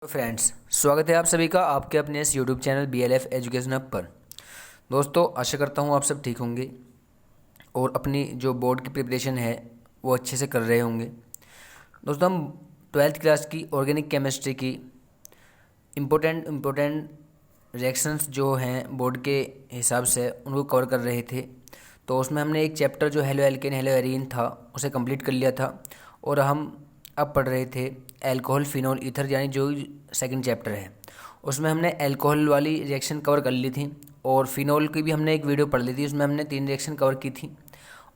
तो फ्रेंड्स, स्वागत है आप सभी का आपके अपने इस YouTube channel BLF education hub पर। दोस्तों, आशा करता हूँ आप सब ठीक होंगे और अपनी जो बोर्ड की प्रिपरेशन है वो अच्छे से कर रहे होंगे। दोस्तों, हम 12th क्लास की ऑर्गेनिक केमिस्ट्री की इम्पोर्टेंट रिएक्शंस जो हैं बोर्ड के हिसाब से उनको कवर कर रहे थे। तो उसमें हमने एक चैप्टर जो हेलो एल्केन हेलो एरीन था उसे कंप्लीट कर लिया था और हम अब पढ़ रहे थे अल्कोहल फिनोल ईथर, यानी जो सेकंड चैप्टर है। उसमें हमने अल्कोहल वाली रिएक्शन कवर कर ली थी और फिनोल की भी हमने एक वीडियो पढ़ ली थी, उसमें हमने 3 रिएक्शन कवर की थी।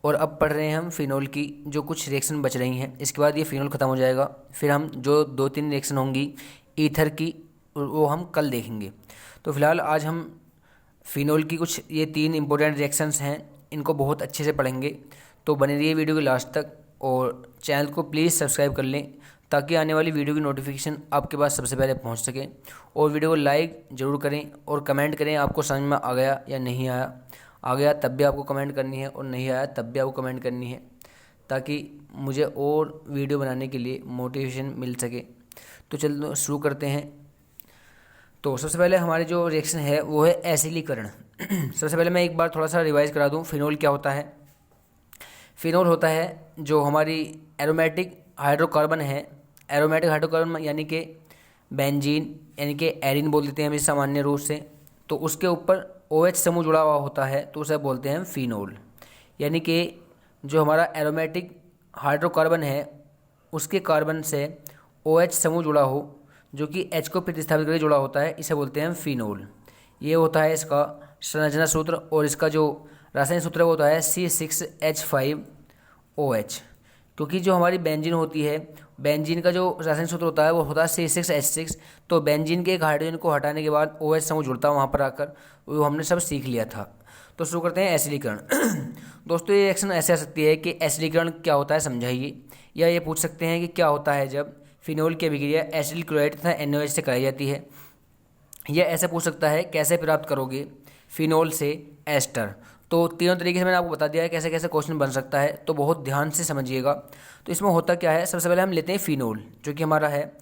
और अब पढ़ रहे हैं हम फिनोल की जो कुछ रिएक्शन बच रही हैं। इसके बाद ये फिनोल ख़त्म हो जाएगा, फिर हम जो 2-3 रिएक्शन होंगी ईथर की वो हम कल देखेंगे। तो फिलहाल आज हम फिनोल की कुछ ये 3 इंपॉर्टेंट रिएक्शंस हैं, इनको बहुत अच्छे से पढ़ेंगे। तो बने रहिए वीडियो के लास्ट तक और चैनल को प्लीज़ सब्सक्राइब कर लें ताकि आने वाली वीडियो की नोटिफिकेशन आपके पास सबसे पहले पहुंच सके। और वीडियो को लाइक ज़रूर करें और कमेंट करें आपको समझ में आ गया या नहीं आया। आ गया तब भी आपको कमेंट करनी है और नहीं आया तब भी आपको कमेंट करनी है, ताकि मुझे और वीडियो बनाने के लिए मोटिवेशन मिल सके। तो चलो शुरू करते हैं। तो सबसे पहले हमारी जो रिएक्शन है वो है एसिडीकरण। सबसे पहले मैं एक बार थोड़ा सा रिवाइज करा दूं, फिनोल क्या होता है। फिनोल होता है जो हमारी एरोमेटिक हाइड्रोकार्बन है। एरोमेटिक हाइड्रोकार्बन यानी कि बेंजीन यानी कि एरिन बोल देते हैं हम इसे सामान्य रूप से। तो उसके ऊपर OH समूह जुड़ा हुआ होता है तो उसे बोलते हैं फिनोल। यानी कि जो हमारा एरोमेटिक हाइड्रोकार्बन है उसके कार्बन से OH समूह जुड़ा हो जो कि H को प्रतिस्थापित करके जुड़ा होता है, इसे बोलते हैं फिनोल। ये होता है इसका संरचना सूत्र और इसका जो रासायनिक सूत्र वो होता है C6H5OH। क्योंकि जो हमारी बेंजीन होती है, बेंजीन का जो रासायनिक सूत्र होता है वो होता है C6H6। तो बेंजीन के एक हाइड्रोजन को हटाने के बाद OH समूह जुड़ता है वहाँ पर आकर, वो हमने सब सीख लिया था। तो शुरू करते हैं एसिडीकरण। दोस्तों, ये रिएक्शन ऐसे आ सकती है कि एसिडीकरण क्या होता है समझाइए, या ये पूछ सकते हैं कि क्या होता है जब फिनोल की अभिक्रिया एसिटिल क्लोराइड तथा NaOH से कराई जाती है। यह ऐसे पूछ सकता है कैसे प्राप्त करोगे फिनोल से एस्टर। तो तीनों तरीके से मैंने आपको बता दिया है कैसे कैसे क्वेश्चन बन सकता है, तो बहुत ध्यान से समझिएगा। तो इसमें होता क्या है, सबसे पहले हम लेते हैं फिनोल जो कि हमारा है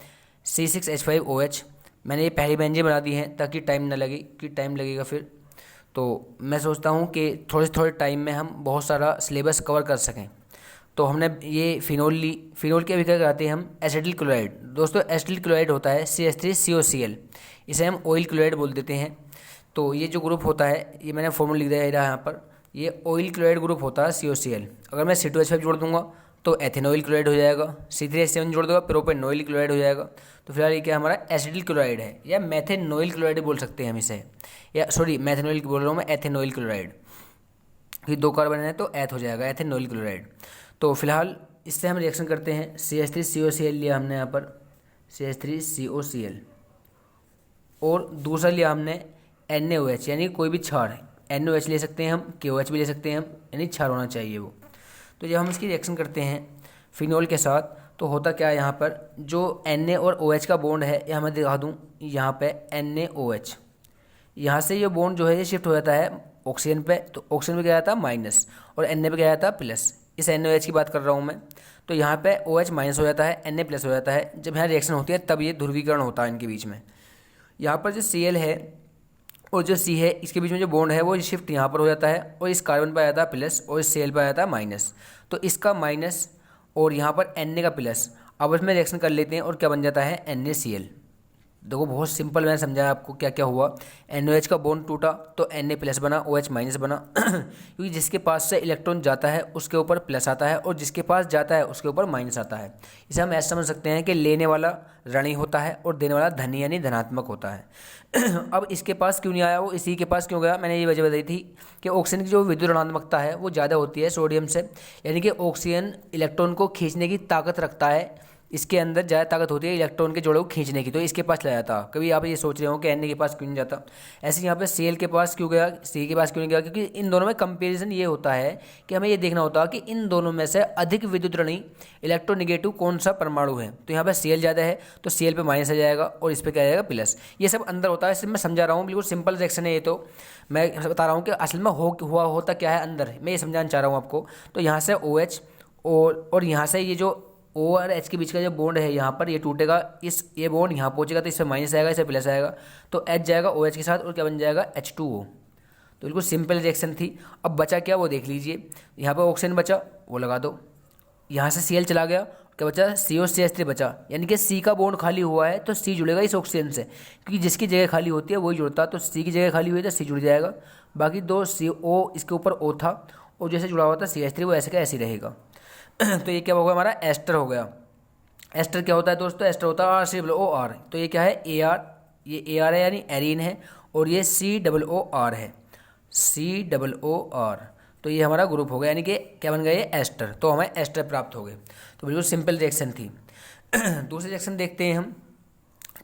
C6H5OH। मैंने ये पहली बेंजीन बना दी है ताकि टाइम ना लगे, कि टाइम लगेगा फिर। तो मैं सोचता हूँ कि थोड़े थोड़े टाइम में हम बहुत सारा सिलेबस कवर कर सकें। तो हमने ये फिनोल ली, फिनोल की अभिक्रिया कराते हैं हम एसिटिल क्लोराइड। दोस्तों, एसिटिल क्लोराइड होता है CH3COCl, इसे हम ऑयल क्लोराइड बोल देते हैं। तो ये जो ग्रुप होता है, ये मैंने फॉर्मूला लिख दिया है यहाँ पर, ये ऑयल क्लोराइड ग्रुप होता है COCl। अगर मैं C2H5 जोड़ दूंगा तो एथेनॉइल क्लोराइड हो जाएगा, C3H7 जोड़ दूंगा प्रोपेनॉइल क्लोराइड हो जाएगा। तो फिलहाल ये क्या हमारा एसिटिल क्लोराइड है, या मेथेनॉइल क्लोराइड बोल सकते हैं हम इसे, या सॉरी मेथेनॉइल बोल रहा हूँ मैं, एथेनॉइल क्लोराइड। कि 2 कार्बन है तो एथ हो जाएगा एथेनॉइल क्लोराइड। तो फिलहाल इससे हम रिएक्शन करते हैं। CH3COCl लिया हमने यहाँ पर, CH3COCl, और दूसरा लिया हमने NaOH, यानी कोई भी क्षार। NaOH ले सकते हैं हम, KOH भी ले सकते हैं हम, यानी क्षार होना चाहिए वो। तो जब हम इसकी रिएक्शन करते हैं फिनोल के साथ तो होता क्या है, यहाँ पर जो Na और OH का बॉन्ड है, यहाँ मैं दिखा दूँ, यहाँ पे NaOH, यहाँ से ये बॉन्ड जो है ये शिफ्ट हो जाता है ऑक्सीजन पे। तो ऑक्सीजन पे क्या जाता है माइनस और Na पे क्या जाता है प्लस। इस NaOH की बात कर रहा हूँ मैं। तो यहाँ पे OH माइनस हो जाता है, Na प्लस हो जाता है। जब यहाँ रिएक्शन होती है तब ये ध्रुवीकरण होता है इनके बीच में। यहाँ पर जो Cl है और जो C है, इसके बीच में जो बॉन्ड है वो शिफ्ट यहाँ पर हो जाता है और इस कार्बन पर आ जाता है प्लस और इस Cl पर आ जाता है माइनस। तो इसका माइनस और यहाँ पर Na का प्लस, अब इसमें रिएक्शन कर लेते हैं और क्या बन जाता है NaCl। देखो, बहुत सिंपल मैंने समझाया आपको क्या क्या हुआ। NaOH का बॉन्ड टूटा तो Na प्लस बना, OH माइनस बना। क्योंकि जिसके पास से इलेक्ट्रॉन जाता है उसके ऊपर प्लस आता है और जिसके पास जाता है उसके ऊपर माइनस आता है। इसे हम ऐसा समझ सकते हैं कि लेने वाला ऋणी होता है और देने वाला धनी यानी धनात्मक होता है। अब इसके पास क्यों नहीं आया, वो इसी के पास क्यों गया, मैंने ये वजह बताई थी कि ऑक्सीजन की जो विद्युत ऋणात्मकता है वो ज़्यादा होती है सोडियम से। यानी कि ऑक्सीजन इलेक्ट्रॉन को खींचने की ताकत रखता है, इसके अंदर ज़्यादा ताकत होती है इलेक्ट्रॉन के जोड़े को खींचने की, तो इसके पास ले जाता। कभी आप ये सोच रहे हो कि Na के पास क्यों नहीं जाता। ऐसे यहाँ पे Cl के पास क्यों गया, C के पास क्यों नहीं गया, क्योंकि इन दोनों में कंपैरिजन ये होता है कि हमें ये देखना होता है कि इन दोनों में से अधिक विद्युत ऋणी इलेक्ट्रोनिगेटिव कौन सा परमाणु है। तो यहाँ पर Cl ज़्यादा है तो Cl पे माइनस आ जाएगा और इस पर क्या जाएगा प्लस। ये सब अंदर होता है, इससे मैं समझा रहा हूँ, बिल्कुल सिंपल रिएक्शन है ये। तो मैं बता रहा हूँ कि असल में हुआ होता क्या है अंदर, मैं ये समझाना चाह रहा हूँ आपको। तो यहाँ से OH और यहाँ से ये जो O और H के बीच का जो बॉन्ड है यहाँ पर ये टूटेगा, ये बॉन्ड यहाँ पहुँचेगा तो इससे माइनस आएगा, इससे प्लस आएगा, तो H जाएगा OH के साथ और क्या बन जाएगा H2O। तो बिल्कुल सिंपल रिएक्शन थी। अब बचा क्या वो देख लीजिए, यहाँ पर ऑक्सीजन बचा वो लगा दो, यहाँ से Cl चला गया, क्या बचा COCH3 बचा, यानी कि C का बॉन्ड खाली हुआ है तो C जुड़ेगा इस ऑक्सीजन से, क्योंकि जिसकी जगह खाली होती है वही जुड़ता, तो C की जगह खाली हुई है तो C जुड़ जाएगा। बाकी दो CO इसके ऊपर O था और जैसे जुड़ा हुआ था CH3 वो ऐसे का ऐसे ही रहेगा। तो ये क्या होगा, हमारा एस्टर हो गया। एस्टर क्या होता है दोस्तों, एस्टर होता है RCOR, तो ये क्या है AR, ये AR है यानी एरीन है, और ये COOR है, COOR, तो ये हमारा ग्रुप हो गया, यानी कि क्या बन गया ये एस्टर, तो हमें एस्टर प्राप्त हो गए। तो बिल्कुल सिंपल रिएक्शन थी। दूसरी रिएक्शन देखते हैं हम।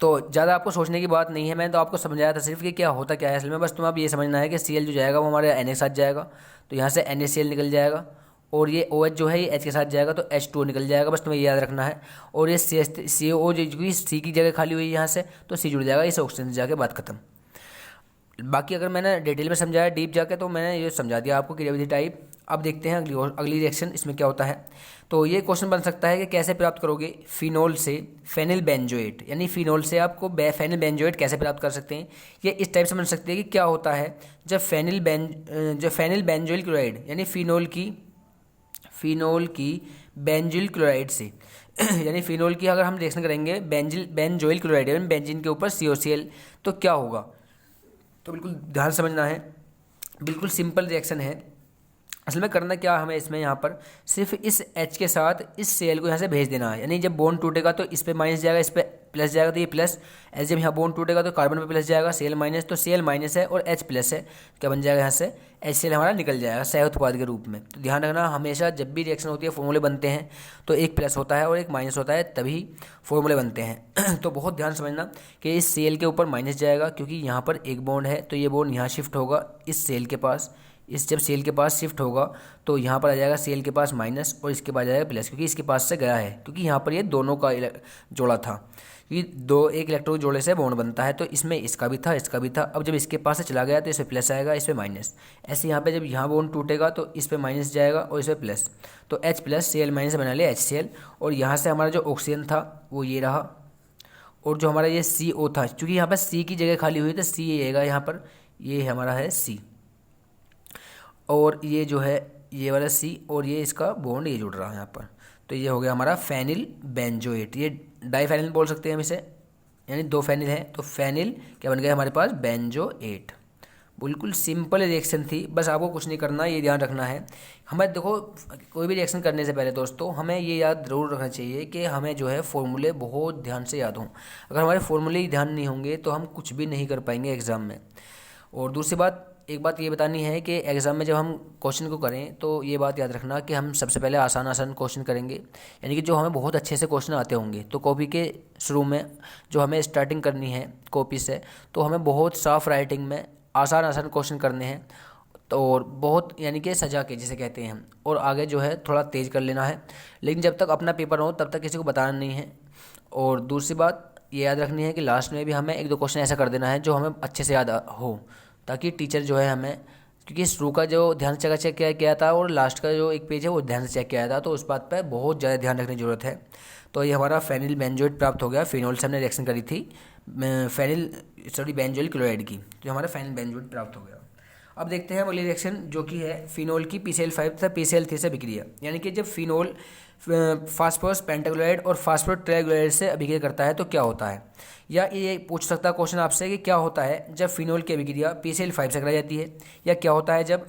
तो ज़्यादा आपको सोचने की बात नहीं है, मैंने तो आपको समझाया था सिर्फ कि क्या होता क्या है असल में, बस तुम्हें अब ये समझना है कि Cl जो जाएगा वो हमारे Na के साथ जाएगा, तो यहाँ से NaCl निकल जाएगा, और ये OH जो है ये H के साथ जाएगा तो H2O निकल जाएगा, बस तुम्हें ये याद रखना है। और ये CO जो C की जगह खाली हुई है यहाँ से, तो C जुड़ जाएगा इस ऑक्सीजन से जाके, बात खत्म। बाकी अगर मैंने डिटेल में समझाया डीप जाके तो मैंने ये समझा दिया आपको क्रियाविधि टाइप। अब देखते हैं अगली रिएक्शन इसमें क्या होता है। तो ये क्वेश्चन बन सकता है कि कैसे प्राप्त करोगे फिनोल से फेनिल बेंजोएट, यानी फिनोल से आपको फेनिल बेंजोएट कैसे प्राप्त कर सकते हैं। ये इस टाइप से बन सकती है कि क्या होता है जब फेनिल बेंजोइल क्लोराइड यानी फिनोल की बेंजिल क्लोराइड से यानी फिनोल की अगर हम रिएक्शन करेंगे बेंजोइल क्लोराइड यानी बेंजीन के ऊपर COCl, तो क्या होगा। तो बिल्कुल ध्यान समझना है, बिल्कुल सिंपल रिएक्शन है। असल में करना क्या हमें इसमें, यहाँ पर सिर्फ इस H के साथ इस Cl को यहाँ से भेज देना है, यानी जब बॉन्ड टूटेगा तो इस पे माइनस जाएगा, इस पे प्लस जाएगा, तो ये प्लस। ऐसे जब यहाँ बॉन्ड टूटेगा तो कार्बन पे प्लस जाएगा, Cl माइनस, तो Cl माइनस है और H प्लस है, क्या बन जाएगा यहाँ से HCl हमारा निकल जाएगा सह उत्पाद के रूप में। तो ध्यान रखना हमेशा जब भी रिएक्शन होती है फॉर्मूले बनते हैं तो एक प्लस होता है और एक माइनस होता है, तभी फॉर्मूले बनते हैं। तो बहुत ध्यान समझना कि इस Cl के ऊपर माइनस जाएगा क्योंकि यहाँ पर एक बॉन्ड है, तो ये बॉन्ड यहाँ शिफ्ट होगा इस Cl के पास, जब Cl के पास शिफ्ट होगा तो यहाँ पर आ जाएगा Cl के पास माइनस और इसके पास आ जाएगा प्लस, क्योंकि इसके पास से गया है, क्योंकि यहाँ पर ये दोनों का जोड़ा था, क्योंकि एक इलेक्ट्रॉन जोड़े से बॉन्ड बनता है, तो इसमें इसका भी था इसका भी था। अब जब इसके पास से चला गया तो इस पर प्लस आएगा, इस पर माइनस। ऐसे यहाँ पे जब यहाँ बॉन्ड टूटेगा तो इस पर माइनस जाएगा और इस पर प्लस, तो H प्लस Cl माइनस बना लिया HCl, और यहाँ से हमारा जो ऑक्सीजन था वो ये रहा, और जो हमारा ये CO था, क्योंकि यहाँ पर C की जगह खाली हुई तो C ये आएगा यहाँ पर, ये हमारा है C, और ये जो है ये वाला C, और ये इसका बॉन्ड ये जुड़ रहा है यहाँ पर, तो ये हो गया हमारा फेनिल बेंजोएट। ये डाईफेनिल बोल सकते हैं हम इसे, यानी दो फेनिल है तो फेनिल क्या बन गया हमारे पास बेंजोएट। बिल्कुल सिंपल रिएक्शन थी, बस आपको कुछ नहीं करना, ये ध्यान रखना है। हमें देखो कोई भी रिएक्शन करने से पहले दोस्तों हमें ये याद ज़रूर रखना चाहिए कि हमें जो है फॉर्मूले बहुत ध्यान से याद हों। अगर हमारे फॉर्मूले ही ध्यान नहीं होंगे तो हम कुछ भी नहीं कर पाएंगे एग्ज़ाम में। और दूसरी बात, एक बात ये बतानी है कि एग्ज़ाम में जब हम क्वेश्चन को करें तो ये बात याद रखना कि हम सबसे पहले आसान आसान क्वेश्चन करेंगे, यानी कि जो हमें बहुत अच्छे से क्वेश्चन आते होंगे। तो कॉपी के शुरू में जो हमें स्टार्टिंग करनी है कॉपी से, तो हमें बहुत साफ राइटिंग में आसान आसान क्वेश्चन करने हैं, तो और बहुत यानी कि सजा के जिसे कहते हैं हम, और आगे जो है थोड़ा तेज़ कर लेना है। लेकिन जब तक अपना पेपर हो तब तक किसी को बताना नहीं है। और दूसरी बात ये याद रखनी है कि लास्ट में भी हमें एक दो क्वेश्चन ऐसा कर देना है जो हमें अच्छे से याद हो, ताकि टीचर जो है हमें, क्योंकि शुरू का जो ध्यान से चेक किया था और लास्ट का जो एक पेज है वो ध्यान से चेक किया था, तो उस बात पर बहुत ज़्यादा ध्यान रखने की ज़रूरत है। तो ये हमारा फेनिल बेंजोएट प्राप्त हो गया, फिनोल से हमने रिएक्शन करी थी बेंजोइल क्लोराइड की, तो हमारा फेनिल बेंजोएट प्राप्त हो गया। अब देखते हैं अगली रिएक्शन जो कि है फिनोल की PCl5 तथा PCl3 से अभिक्रिया, यानी कि जब फिनोल फास्फोरस पेंटाक्लोराइड और फास्फोरस ट्राइक्लोराइड से अभिक्रिया करता है तो क्या होता है। या ये पूछ सकता है क्वेश्चन आपसे कि क्या होता है जब फिनोल की अभिक्रिया PCl5 से कराई जाती है, या क्या होता है जब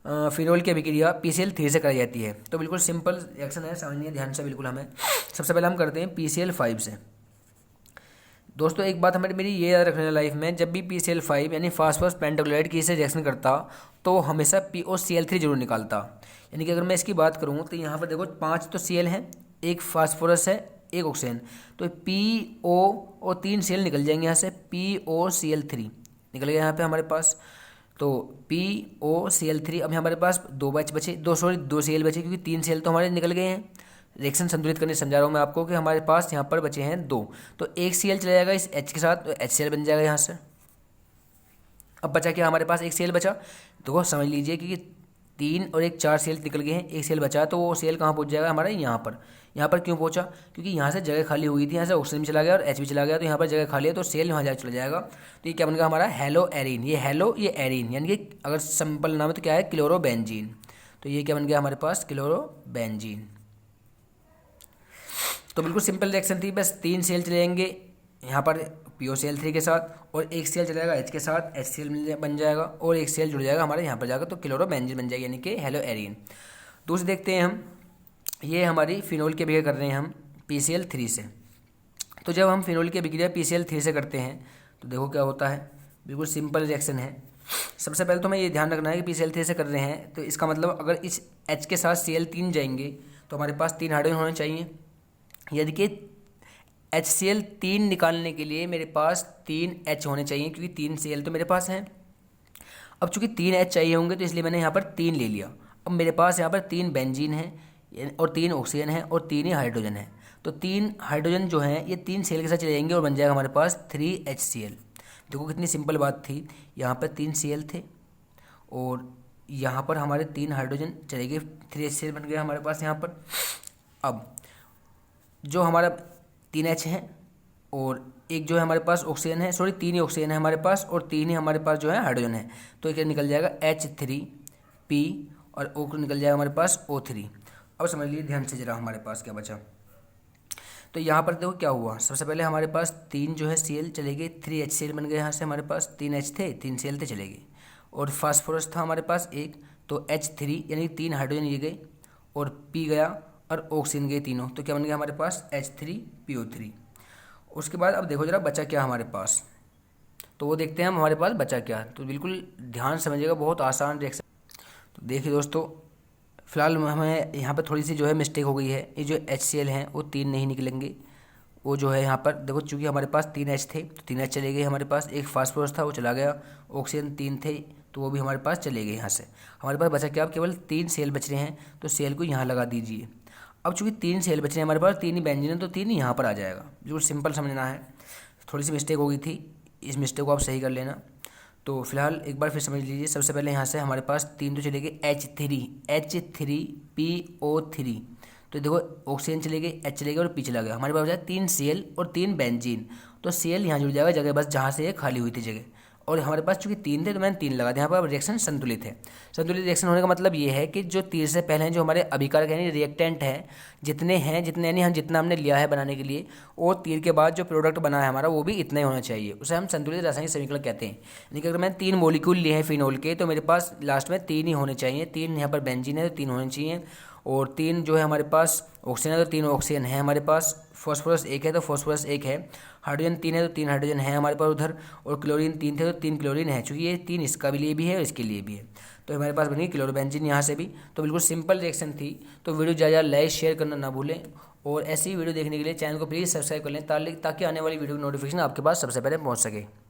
फिनोल की अभिक्रिया PCl3 से कराई जाती है। तो बिल्कुल सिंपल रिएक्शन है, समझिए ध्यान से बिल्कुल। हमें सबसे पहले हम करते हैं PCl5 से। दोस्तों एक बात हमारी मेरी ये याद रखना है लाइफ में, जब भी PCl5 यानी फास्फोरस पेंटाक्लोराइड की से रिएक्शन करता तो हमेशा POCl3 जरूर निकालता। यानी कि अगर मैं इसकी बात करूँ तो यहाँ पर देखो 5 तो Cl हैं, एक फास्फोरस है, एक ऑक्सीजन, तो PO और 3 Cl निकल जाएंगे यहाँ से, POCl3 निकल गया यहाँ पे हमारे पास। तो POCl3, अब हमारे पास दो Cl बचे, क्योंकि 3 Cl तो हमारे निकल गए हैं। रिएक्शन संतुलित करने समझा रहा हूँ मैं आपको कि हमारे पास यहाँ पर बचे हैं 2, तो एक Cl चला जाएगा इस H के साथ, तो HCl बन जाएगा यहाँ से। अब बचा क्या हमारे पास, एक Cl बचा, तो वो समझ लीजिए कि 3 और एक 4 सेल निकल गए हैं, एक सेल बचा, तो वो सेल कहाँ पहुँच जाएगा हमारा यहाँ पर। यहाँ पर क्यों पहुँचा, क्योंकि यहाँ से जगह खाली हुई थी, यहाँ से ऑक्सीजन भी चला गया और एच भी चला गया, तो यहाँ पर जगह खाली है तो सेल वहाँ जाकर चला जाएगा। तो ये क्या बन गया हमारा हेलो एरीन, ये हेलो ये एरीन, यानी कि अगर सिंपल नाम है तो क्या है क्लोरोबेंजीन। तो ये क्या बन गया हमारे पास क्लोरोबेंजीन। तो बिल्कुल सिंपल रिएक्शन थी, बस 3 सेल चलेंगे यहाँ पर POCl3 के साथ और एक सेल चलेगा H के साथ, HCl बन जाएगा और एक सेल जुड़ जाएगा हमारे यहाँ पर जाकर, तो क्लोरोबेंजीन बन जाएगी यानी कि हेलो एरीन। दूसरी देखते हैं हम, ये हमारी फिनोल की अभिक्रिया कर रहे हैं हम PCl3 से। तो जब हम फिनोल की अभिक्रिया PCl3 से करते हैं तो देखो क्या होता है, बिल्कुल सिंपल रिएक्शन है। सबसे पहले तो हमें ये ध्यान रखना है कि PCl3 से कर रहे हैं तो इसका मतलब अगर इस H के साथ Cl3 जाएंगे तो हमारे पास 3 हाइड्रोजन होने चाहिए। यदि कि HCl3 निकालने के लिए मेरे पास 3 H होने चाहिए, क्योंकि 3 Cl तो मेरे पास हैं। अब चूंकि 3 H चाहिए होंगे तो इसलिए मैंने यहाँ पर 3 ले लिया। अब मेरे पास यहाँ पर 3 बेंजीन है और 3 ऑक्सीजन है और 3 ही हाइड्रोजन है, तो 3 हाइड्रोजन जो हैं ये 3 सेल के साथ चले जाएंगे और बन जाएगा हमारे पास 3HCl। देखो कितनी सिंपल बात थी, यहाँ पर 3 Cl थे और यहाँ पर हमारे 3 हाइड्रोजन चले गए, 3HCl बन गया हमारे पास यहाँ पर। अब जो हमारा 3H है और एक जो है हमारे पास ऑक्सीजन है, सॉरी 3 ही ऑक्सीजन है हमारे पास और 3 ही हमारे पास जो है हाइड्रोजन है, तो एक निकल जाएगा H3P और O निकल जाएगा हमारे पास O3। अब समझ लीजिए ध्यान से जरा हमारे पास क्या बचा। तो यहाँ पर देखो क्या हुआ, सबसे पहले हमारे पास 3 जो है Cl चले गए, 3HCl बन गए, यहाँ से हमारे पास 3H थे 3 Cl थे चले गए, और फास्फोरस था हमारे पास एक, तो H3 यानी 3 हाइड्रोजन ये गए और P गया और ऑक्सीजन गए तीनों, तो क्या बन गया हमारे पास H3PO3। उसके बाद अब देखो जरा बचा क्या हमारे पास, तो वो देखते हैं हम हमारे पास बचा क्या। तो बिल्कुल ध्यान समझिएगा, बहुत आसान रिएक्शन। तो देखिए दोस्तों, फिलहाल हमें यहाँ पर थोड़ी सी जो है मिस्टेक हो गई है, ये जो HCl हैं वो 3 नहीं निकलेंगे, वो जो है यहाँ पर देखो चूँकि हमारे पास 3H थे तो 3H चले गए हमारे पास, एक फास्फोरस था वो चला गया, ऑक्सीजन 3 थे तो वो भी हमारे पास चले गए। यहाँ से हमारे पास बचा क्या, अब केवल 3 सेल बच रहे हैं, तो सेल को यहाँ लगा दीजिए। अब चूँकि 3 सेल बच रहे हैं हमारे पास, 3 ही बेंजीन है तो 3 ही यहाँ पर आ जाएगा। बिल्कुल सिंपल समझना है, थोड़ी सी मिस्टेक हो गई थी, इस मिस्टेक को आप सही कर लेना। तो फिलहाल एक बार फिर समझ लीजिए, सबसे पहले यहाँ से हमारे पास 3 तो चले गए H3PO3, तो देखो ऑक्सीजन चले गए, H चले गए और P चला गया, हमारे पास बचा 3 Cl और 3 बेंजीन, तो Cl यहाँ जुड़ जाएगा जगह बस जहाँ से ये खाली हुई थी जगह, और हमारे पास चूंकि 3 थे तो मैंने 3 लगा दिया। यहाँ पर रिएक्शन संतुलित है। संतुलित रिएक्शन होने का मतलब ये है कि जो तीर से पहले हैं जो हमारे अभिकारक यानी रिएक्टेंट हैं जितने यानी हम जितना हमने लिया है बनाने के लिए, और तीर के बाद जो प्रोडक्ट बना है हमारा वो भी इतना ही होना चाहिए, उसे हम संतुलित रासायनिक समीकरण कहते हैं। यानी कि अगर मैंने 3 मॉलिक्यूल लिए हैं फिनोल के तो मेरे पास लास्ट में 3 ही होने चाहिए, 3 यहाँ पर बेंजीन है तो 3 होने चाहिए, और 3 जो है हमारे पास ऑक्सीजन है तो 3 ऑक्सीजन है हमारे पास, फास्फोरस 1 है तो फास्फोरस 1 है, हाइड्रोजन 3 है तो 3 हाइड्रोजन है हमारे पास उधर, और क्लोरीन 3 थे तो 3 क्लोरीन है, चूँकि ये 3 इसका भी लिए भी है और इसके लिए भी है, तो हमारे पास बनेगी क्लोरोबेंजीन यहाँ से भी। तो बिल्कुल सिंपल रिएक्शन थी। तो वीडियो ज़्यादा लाइक शेयर करना ना भूलें, और ऐसी वीडियो देखने के लिए चैनल को प्लीज़ सब्सक्राइब कर लें ताकि आने वाली वीडियो की नोटिफिकेशन आपके पास सबसे पहले पहुँच सके।